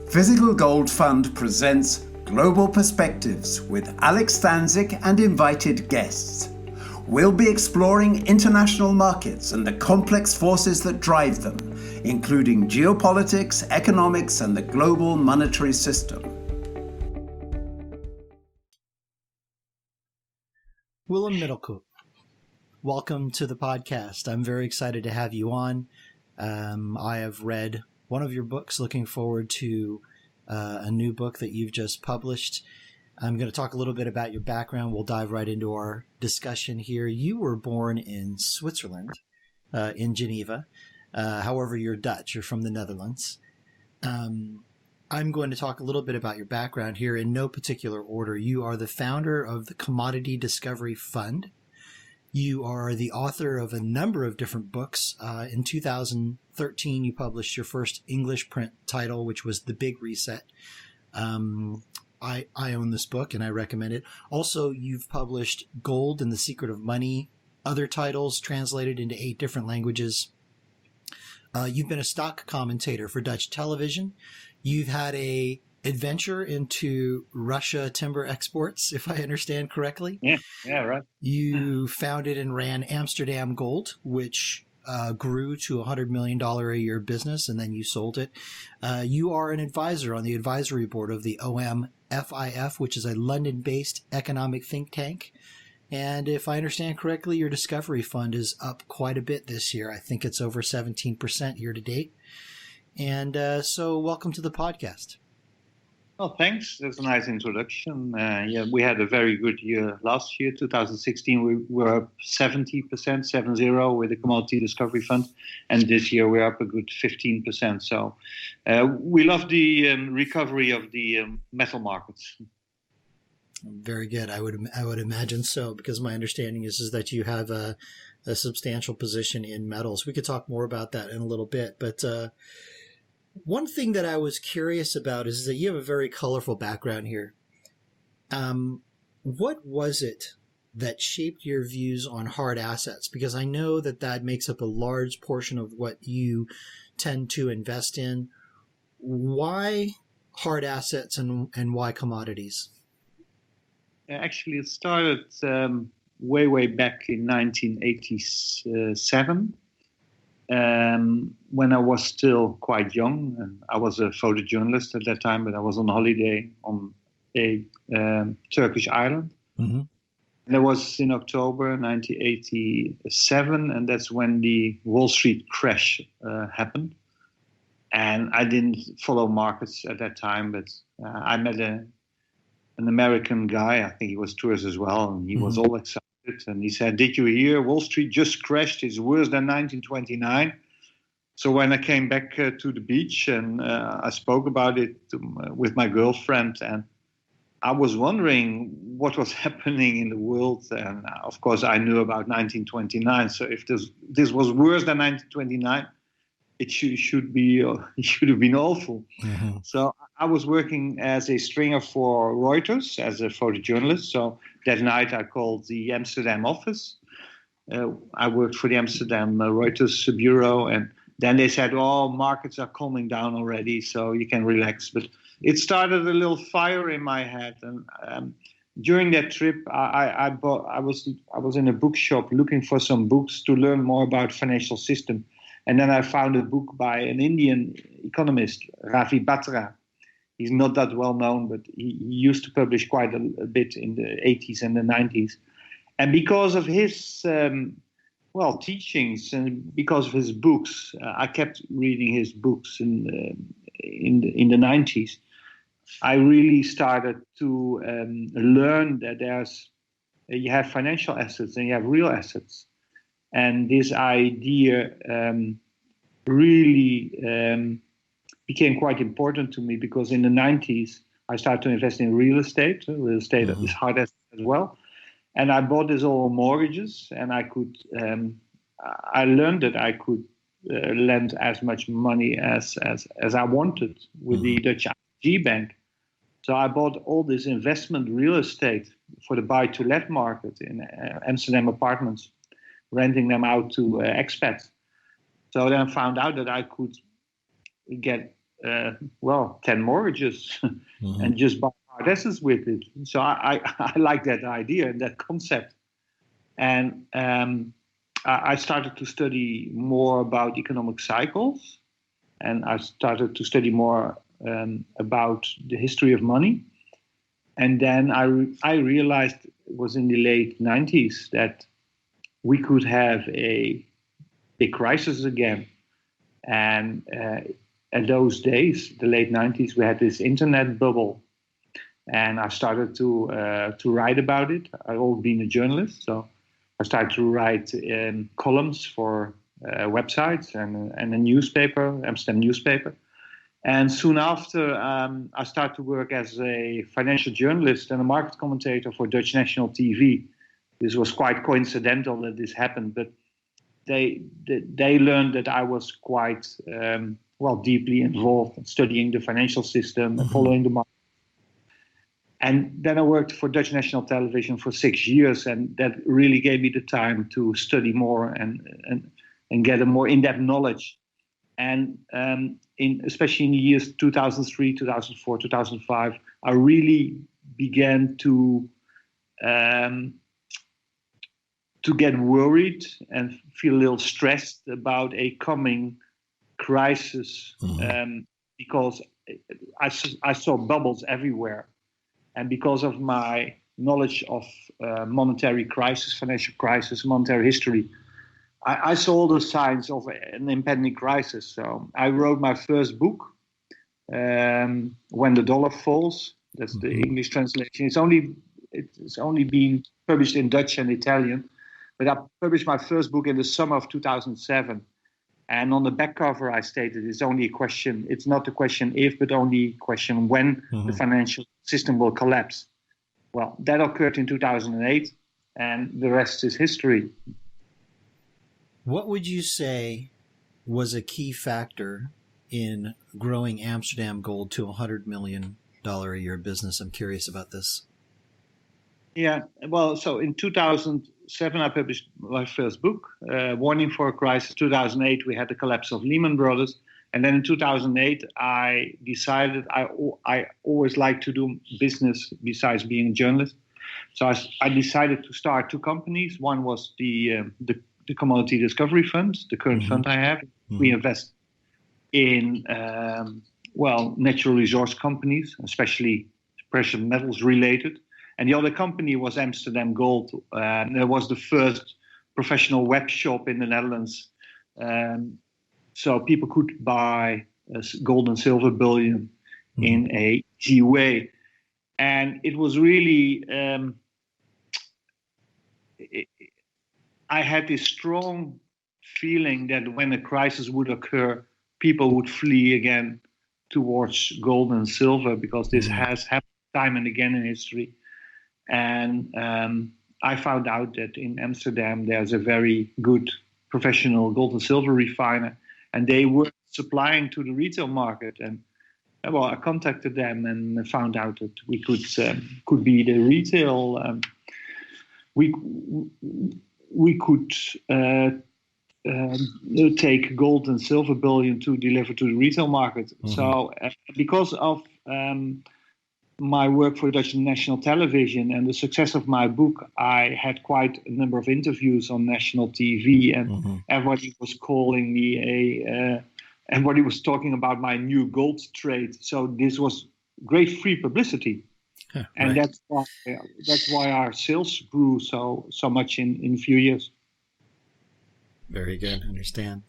Physical Gold Fund presents Global Perspectives with Alex Stanczyk and invited guests. We'll be exploring international markets and the complex forces that drive them, including geopolitics, economics, and the global monetary system. Willem Middlekoop, welcome to the podcast. I'm very excited to have you on. I have read one of your books, looking forward to a new book that you've just published. I'm going to talk a little bit about your background. We'll dive right into our discussion here. You were born in Switzerland, in Geneva. However, you're Dutch. You're from the Netherlands. I'm going to talk a little bit about your background here in no particular order. You are the founder of the Commodity Discovery Fund. You are the author of a number of different books. In 2013, you published your first English print title, which was The Big Reset. I own this book and I recommend it. Also, you've published Gold and the Secret of Money, other titles translated into 8 different languages. You've been a stock commentator for Dutch television. You've had a adventure into Russia timber exports, if I understand correctly. Yeah, right. You founded and ran Amsterdam Gold, which grew to a $100 million a year business, and then you sold it. You are an advisor on the advisory board of the OMFIF, which is a London-based economic think tank. And if I understand correctly, your Discovery Fund is up quite a bit this year. I think it's over 17% year to date. And so welcome to the podcast. Well, thanks. That's a nice introduction. We had a very good year last year, 2016. We were up 70%, 7-0 with the Commodity Discovery Fund. And this year we're up a good 15%. So we love the recovery of the metal markets. Very good. I would imagine so, because my understanding is that you have a substantial position in metals. We could talk more about that in a little bit, but one thing that I was curious about is that you have a very colorful background here. What was it that shaped your views on hard assets? Because I know that makes up a large portion of what you tend to invest in. Why hard assets and why commodities? Actually, it started way back in 1987. When I was still quite young, and I was a photojournalist at that time, but I was on holiday on a Turkish island. Mm-hmm. And that was in October 1987, and that's when the Wall Street crash happened. And I didn't follow markets at that time, but I met an American guy. I think he was tourist as well, and he was all excited. And he said, "Did you hear? Wall Street just crashed. It's worse than 1929. So when I came back to the beach and I spoke about it with my girlfriend, and I was wondering what was happening in the world. And of course, I knew about 1929. So if this was worse than 1929, it should have been awful. Mm-hmm. So I was working as a stringer for Reuters as a photojournalist. So that night I called the Amsterdam office. I worked for the Amsterdam Reuters bureau, and then they said, "Oh, markets are calming down already, so you can relax." But it started a little fire in my head, and during that trip, I was in a bookshop looking for some books to learn more about financial system. And then I found a book by an Indian economist, Ravi Batra. He's not that well known, but he used to publish quite a bit in the 80s and the 90s. And because of his teachings and because of his books, I kept reading his books in the 90s. I really started to learn that you have financial assets and you have real assets. And this idea really became quite important to me, because in the 90s, I started to invest in real estate. Real estate is hard asset as well. And I bought these all mortgages, and I learned that I could lend as much money as I wanted with the Dutch ING bank. So I bought all this investment real estate for the buy-to-let market in Amsterdam apartments, renting them out to expats. So then I found out that I could get 10 mortgages and just buy hard assets with it. So I like that idea and that concept. And I started to study more about economic cycles, and I started to study more about the history of money. And then I realized it was in the late 90s that we could have a big crisis again. And at those days, the late 90s, we had this internet bubble. And I started to write about it. I've always been a journalist, so I started to write columns for websites and a newspaper, Amsterdam newspaper. And soon after, I started to work as a financial journalist and a market commentator for Dutch national TV. This was quite coincidental that this happened, but they learned that I was quite deeply involved in studying the financial system and following the market. And then I worked for Dutch national television for 6 years, and that really gave me the time to study more and get a more in-depth knowledge. And especially in the years 2003, 2004, 2005, I really began to get worried and feel a little stressed about a coming crisis, because I saw bubbles everywhere. And because of my knowledge of monetary crisis, financial crisis, monetary history, I saw all the signs of an impending crisis. So I wrote my first book, When the Dollar Falls. That's the English translation. It's only been published in Dutch and Italian. But I published my first book in the summer of 2007. And on the back cover, I stated it's only a question. It's not a question if, but only a question when the financial system will collapse. Well, that occurred in 2008, and the rest is history. What would you say was a key factor in growing Amsterdam Gold to $100 million a year business? I'm curious about this. Yeah, well, so in 2007, I published my first book, Warning for a Crisis. 2008, we had the collapse of Lehman Brothers. And then in 2008, I decided I always like to do business besides being a journalist. So I decided to start two companies. One was the Commodity Discovery Fund, the current fund I have. We invest in, natural resource companies, especially precious metals related. And the other company was Amsterdam Gold. It was the first professional web shop in the Netherlands. So people could buy gold and silver bullion in a easy way. And it was really, I had this strong feeling that when a crisis would occur, people would flee again towards gold and silver, because this has happened time and again in history. And I found out that in Amsterdam, there's a very good professional gold and silver refiner, and they were supplying to the retail market. And I contacted them and found out that we could be the retail. We could take gold and silver bullion to deliver to the retail market. So because of my work for Dutch national television and the success of my book, I had quite a number of interviews on national TV, and everybody was calling me everybody was talking about my new gold trade. So this was great free publicity. And that's why our sales grew so much in a few years. Very good. I understand.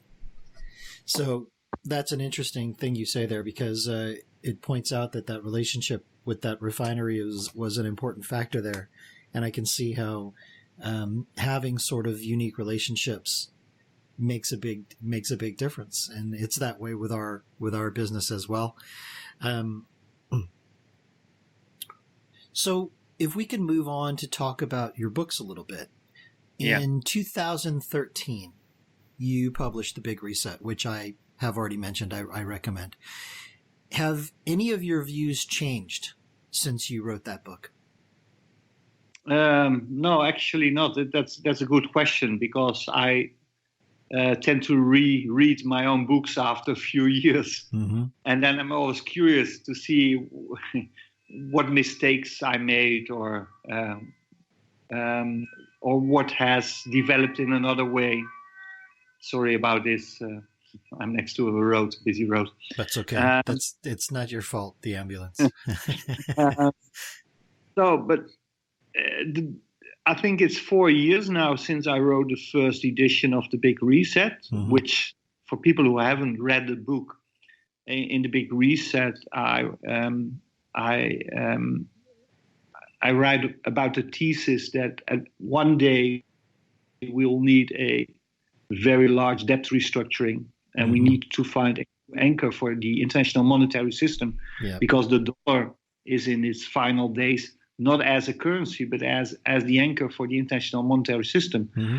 So that's an interesting thing you say there, because it points out that relationship with that refinery was an important factor there. And I can see how having sort of unique relationships makes a big difference. And it's that way with our business as well. So if we can move on to talk about your books a little bit. In 2013, you published The Big Reset, which I have already mentioned. I recommend. Have any of your views changed since you wrote that book? No, actually not. That's a good question, because I tend to reread my own books after a few years. Mm-hmm. And then I'm always curious to see what mistakes I made or what has developed in another way. Sorry about this. I'm next to a busy road. That's okay. It's not your fault, the ambulance. I think it's 4 years now since I wrote the first edition of The Big Reset, mm-hmm. which, for people who haven't read the book, in The Big Reset, I write about the thesis that one day we'll need a very large debt restructuring, and mm-hmm. we need to find an anchor for the international monetary system, because the dollar is in its final days, not as a currency, but as the anchor for the international monetary system. Mm-hmm.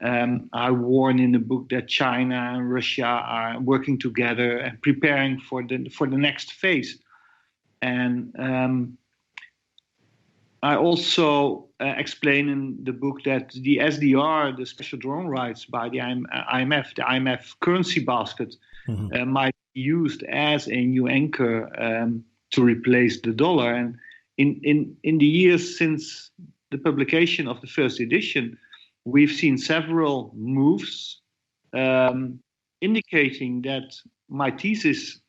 And I warn in the book that China and Russia are working together and preparing for the next phase. And I also explain in the book that the SDR, the special drawing rights by the IMF, the IMF currency basket, mm-hmm. Might be used as a new anchor to replace the dollar. And in the years since the publication of the first edition, we've seen several moves indicating that my thesis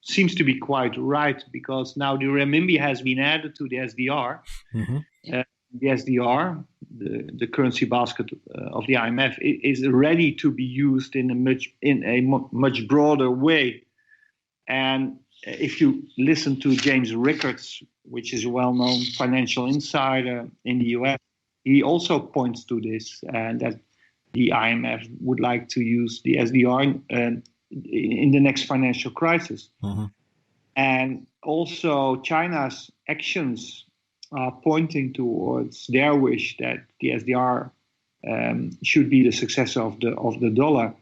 seems to be quite right, because now the renminbi has been added to the SDR. Mm-hmm. The SDR, the currency basket of the IMF, is ready to be used in a much broader way. And if you listen to James Rickards, which is a well-known financial insider in the US, he also points to this, and that the IMF would like to use the SDR in the next financial crisis. Mm-hmm. And also China's actions are pointing towards their wish that the SDR should be the successor of the dollar.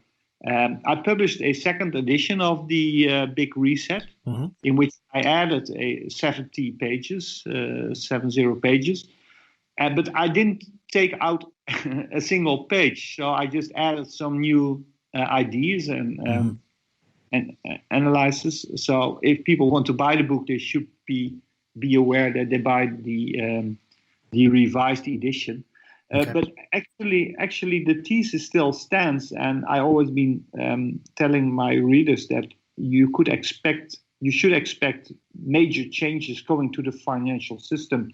I published a second edition of the Big Reset, mm-hmm. in which I added 70 pages, but I didn't take out a single page. So I just added some new ideas and analysis. So if people want to buy the book, they should be aware that they buy the revised edition. Okay. But actually, the thesis still stands, and I always been telling my readers that you should expect major changes coming to the financial system,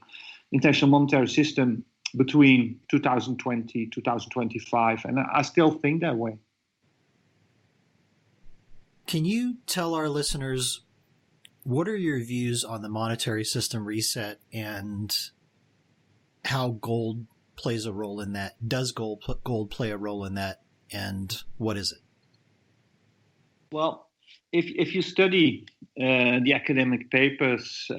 international monetary system, between 2020 2025, and I still think that way. Can you tell our listeners, what are your views on the monetary system reset and how gold plays a role in that? Does gold play a role in that, and what is it? Well, if you study the academic papers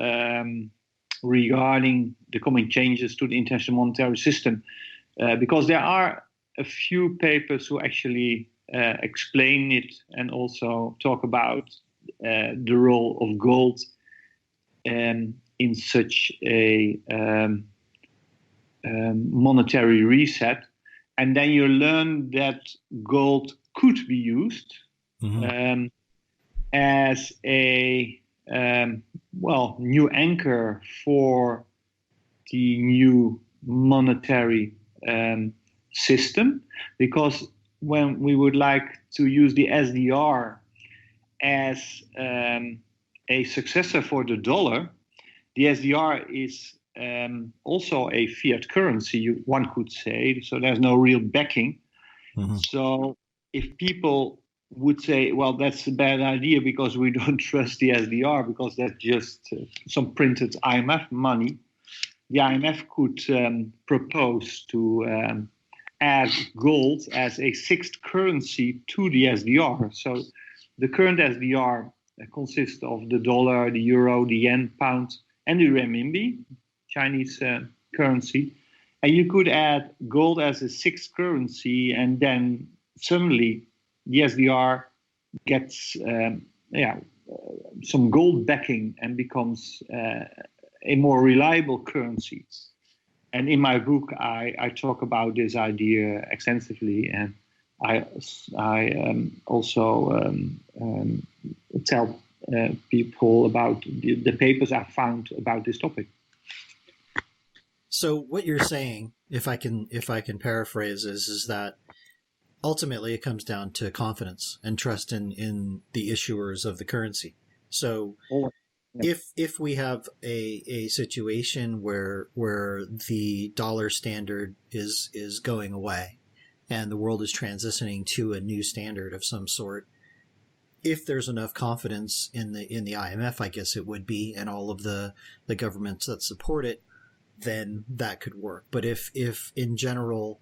regarding the coming changes to the international monetary system, because there are a few papers who actually explain it and also talk about the role of gold in such a monetary reset. And then you learn that gold could be used mm-hmm. As a new anchor for the new monetary system, because when we would like to use the SDR as a successor for the dollar, the SDR is also a fiat currency, one could say, so there's no real backing. Mm-hmm. So if people would say, well, that's a bad idea because we don't trust the SDR because that's just some printed IMF money, the IMF could propose to add gold as a sixth currency to the SDR. So the current SDR consists of the dollar, the euro, the yen, pound, and the renminbi, Chinese currency. And you could add gold as a sixth currency, and then suddenly the SDR gets some gold backing and becomes a more reliable currency. And in my book, I talk about this idea extensively, and I also tell people about the papers I found about this topic. So what you're saying, if I can paraphrase, is that ultimately it comes down to confidence and trust in the issuers of the currency. So if we have a situation where the dollar standard is going away and the world is transitioning to a new standard of some sort, if there's enough confidence in the IMF, I guess it would be, and all of the governments that support it, then that could work. But if in general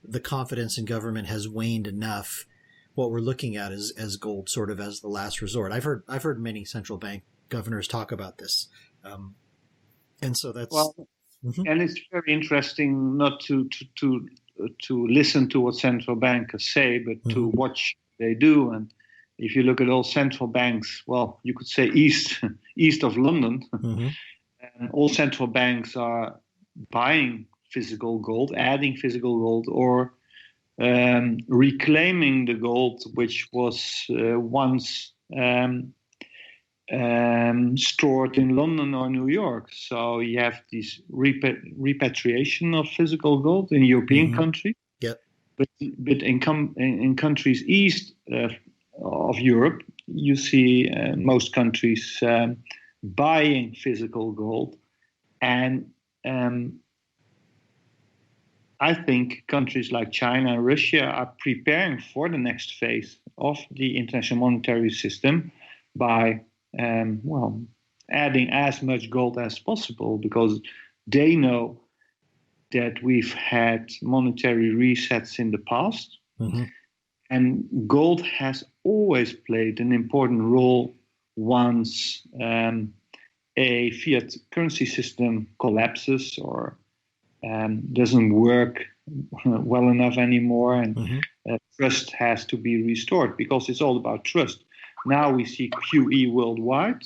the confidence in government has waned enough, what we're looking at is as gold sort of as the last resort. I've heard many central bank governors talk about this, and so that's and it's very interesting not to listen to what central bankers say, but to watch what they do. And if you look at all central banks, well, you could say east of London, and all central banks are buying physical gold, adding physical gold, or reclaiming the gold which was once stored in London or New York. So you have this repatriation of physical gold in European countries. Yep. But in countries east of Europe, you see most countries buying physical gold, and I think countries like China and Russia are preparing for the next phase of the international monetary system by adding as much gold as possible, because they know that we've had monetary resets in the past, and gold has always played an important role once a fiat currency system collapses or doesn't work well enough anymore, and trust has to be restored, because it's all about trust. Now we see QE worldwide.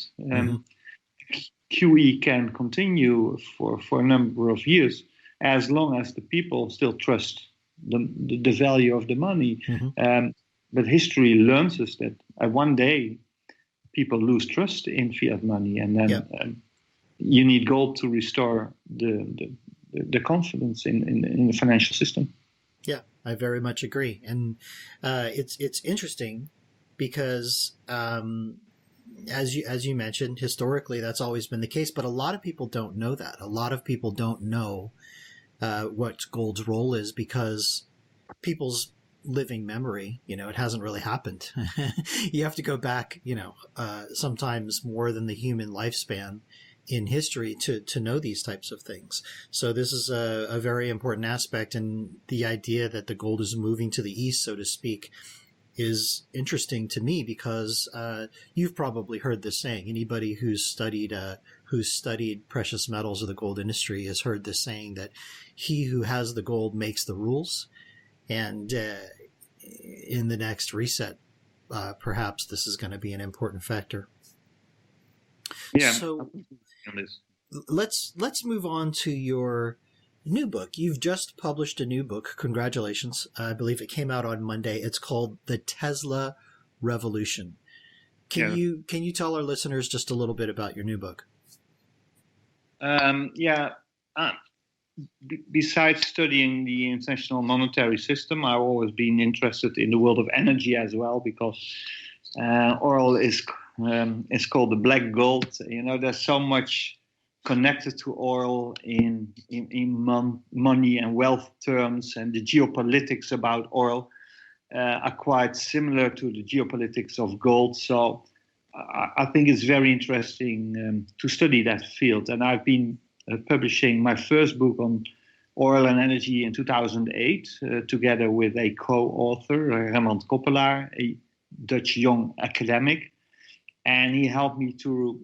QE can continue for a number of years as long as the people still trust the value of the money. But history learns us that one day people lose trust in fiat money, and then you need gold to restore the confidence in the financial system. Yeah, I very much agree, and it's interesting because as you mentioned, historically that's always been the case, but a lot of people don't know that. A lot of people don't know what gold's role is, because people's living memory, it hasn't really happened. You have to go back, sometimes more than the human lifespan in history to know these types of things. So this is a very important aspect, and the idea that the gold is moving to the east, so to speak, is interesting to me, because you've probably heard this saying. Anybody who's studied precious metals or the gold industry has heard this saying, that he who has the gold makes the rules. And in the next reset, perhaps this is going to be an important factor. Yeah. So let's move on to your new book. You've just published a new book. Congratulations. I believe it came out on Monday. It's called The Tesla Revolution. Can you tell our listeners just a little bit about your new book? Besides studying the international monetary system, I've always been interested in the world of energy as well, because oil is called the black gold. There's so much connected to oil in money and wealth terms, and the geopolitics about oil are quite similar to the geopolitics of gold. So I think it's very interesting to study that field. And I've been publishing my first book on oil and energy in 2008, together with a co-author, Raymond Koppelaar, a Dutch young academic. And he helped me to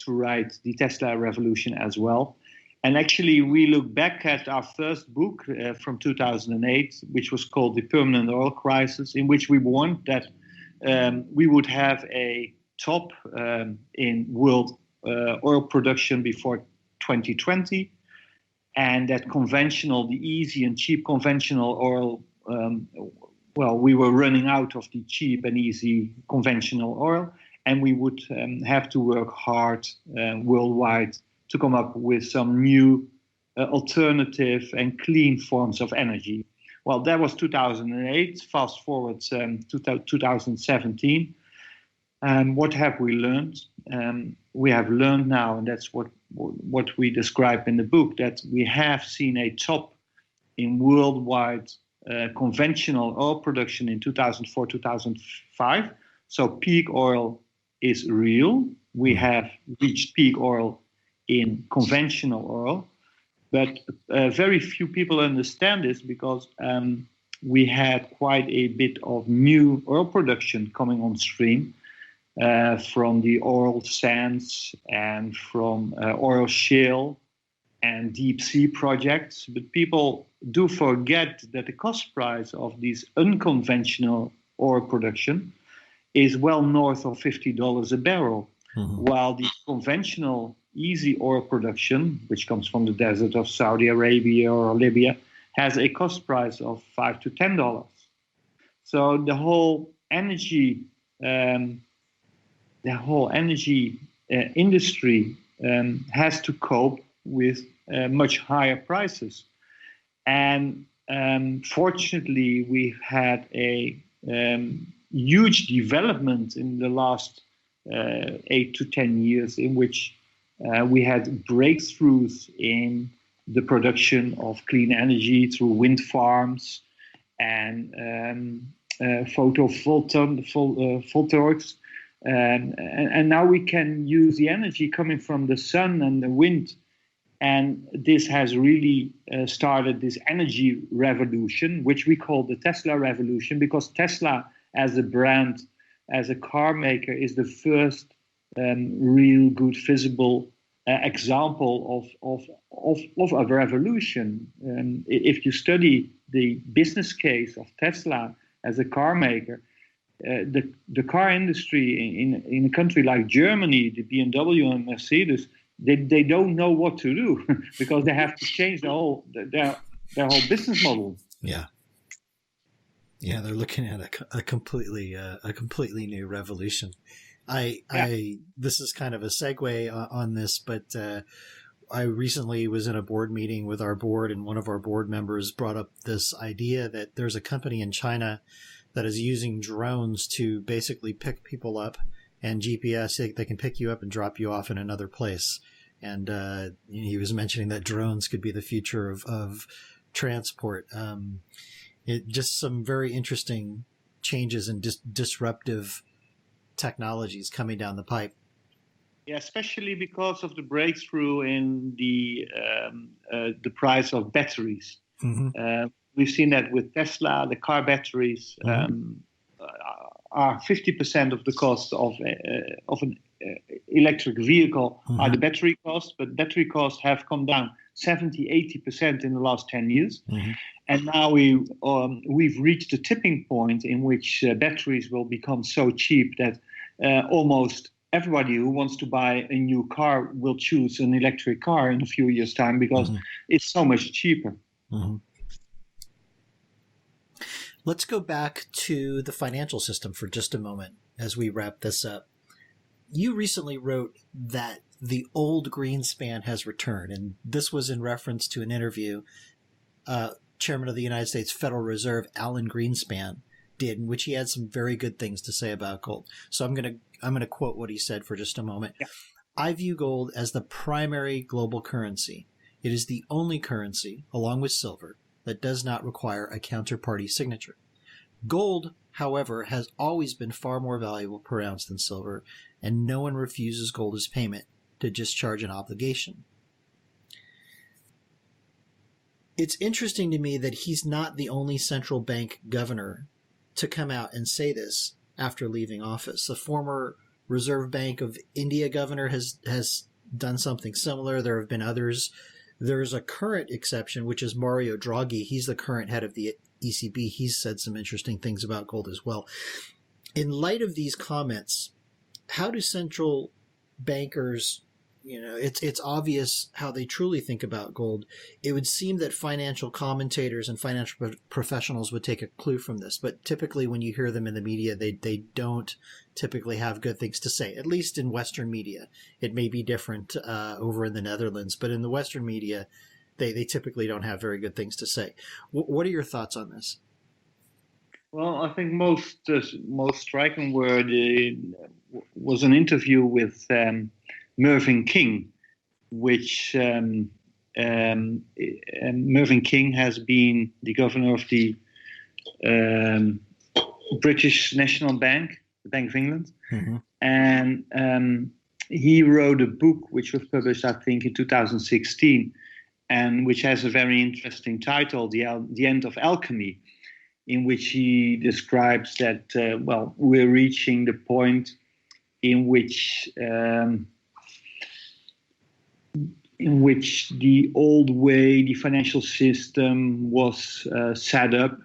write The Tesla Revolution as well. And actually, we look back at our first book from 2008, which was called The Permanent Oil Crisis, in which we warned that we would have a top in world oil production before 2020. and that the easy and cheap conventional oil, we were running out of the cheap and easy conventional oil, and we would have to work hard worldwide to come up with some new alternative and clean forms of energy. Well, that was 2008. Fast forward to 2017. What have we learned? We have learned now, and that's what we describe in the book, that we have seen a top in worldwide conventional oil production in 2004, 2005. So peak oil is real. We have reached peak oil in conventional oil. But very few people understand this because we had quite a bit of new oil production coming on stream from the oil sands and from oil shale and deep sea projects. But people do forget that the cost price of these unconventional oil production is well north of $50 a barrel, while the conventional easy oil production, which comes from the desert of Saudi Arabia or Libya, has a cost price of $5 to $10. So the whole energy industry has to cope with much higher prices. And fortunately, we've had a huge development in the last 8 to 10 years in which we had breakthroughs in the production of clean energy through wind farms and photovoltaics. And now we can use the energy coming from the sun and the wind. And this has really started this energy revolution, which we call the Tesla revolution, because Tesla as a brand, as a car maker, is the first real good visible example of a revolution. If you study the business case of Tesla as a car maker, the car industry in a country like Germany, the BMW and Mercedes, they don't know what to do because they have to change their whole business model. Yeah, they're looking at a completely new revolution. This is kind of a segue on this, but I recently was in a board meeting with our board, and one of our board members brought up this idea that there's a company in China that is using drones to basically pick people up, and GPS, they can pick you up and drop you off in another place. And he was mentioning that drones could be the future of transport. Just some very interesting changes and disruptive technologies coming down the pipe. Yeah, especially because of the breakthrough in the price of batteries. We've seen that with Tesla. The car batteries are 50% of the cost of an electric vehicle are the battery costs, but battery costs have come down 70-80% in the last 10 years. And now we've reached a tipping point in which batteries will become so cheap that almost everybody who wants to buy a new car will choose an electric car in a few years' time because it's so much cheaper. Let's go back to the financial system for just a moment as we wrap this up. You recently wrote that the old Greenspan has returned, and this was in reference to an interview Chairman of the United States Federal Reserve, Alan Greenspan, did, in which he had some very good things to say about gold. So I'm going to quote what he said for just a moment. Yeah. I view gold as the primary global currency. It is the only currency, along with silver, that does not require a counterparty signature. Gold, however, has always been far more valuable per ounce than silver, and no one refuses gold as payment to discharge an obligation. It's interesting to me that he's not the only central bank governor to come out and say this after leaving office. The former Reserve Bank of India governor has done something similar. There have been others. There's a current exception, which is Mario Draghi. He's the current head of the ECB. He's said some interesting things about gold as well. In light of these comments, how do central bankers it's obvious how they truly think about gold. It would seem that financial commentators and financial professionals would take a clue from this, but typically when you hear them in the media, they don't typically have good things to say, at least in Western media. It may be different over in the Netherlands, but in the Western media, they typically don't have very good things to say. What are your thoughts on this? Well, I think most striking word was an interview with Mervyn King, which Mervyn King has been the governor of the British National Bank, the Bank of England, mm-hmm. and he wrote a book which was published, I think, in 2016, and which has a very interesting title, The End of Alchemy, in which he describes that, we're reaching the point in which the old way the financial system was set up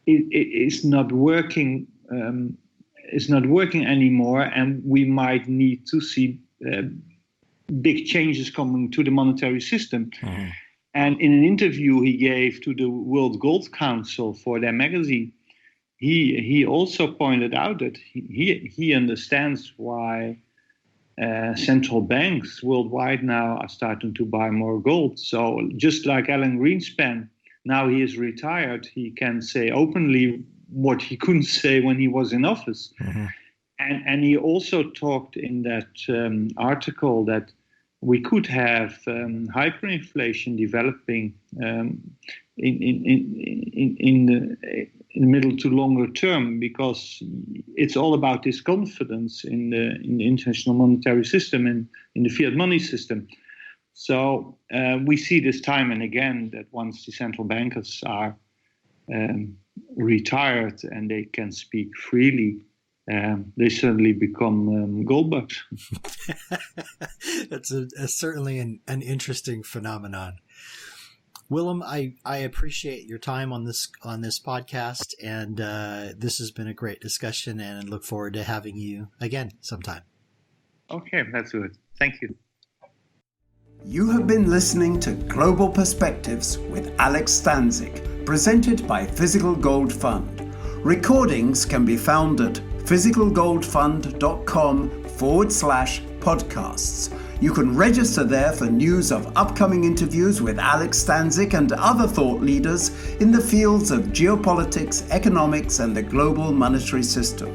is not working. Is not working anymore, and we might need to see big changes coming to the monetary system. Mm-hmm. And in an interview he gave to the World Gold Council for their magazine, he also pointed out that he understands why central banks worldwide now are starting to buy more gold. So just like Alan Greenspan, now he is retired, he can say openly what he couldn't say when he was in office. Mm-hmm. And he also talked in that article that we could have hyperinflation developing in the middle to longer term, because it's all about this confidence in the international monetary system and in the fiat money system. So we see this time and again that once the central bankers are retired and they can speak freely, they suddenly become gold bugs. That's certainly an interesting phenomenon. Willem, I appreciate your time on this podcast, and this has been a great discussion, and look forward to having you again sometime. Okay, that's good. Thank you. You have been listening to Global Perspectives with Alex Stanczyk, presented by Physical Gold Fund. Recordings can be found at physicalgoldfund.com/podcasts. You can register there for news of upcoming interviews with Alex Stanczyk and other thought leaders in the fields of geopolitics, economics, and the global monetary system.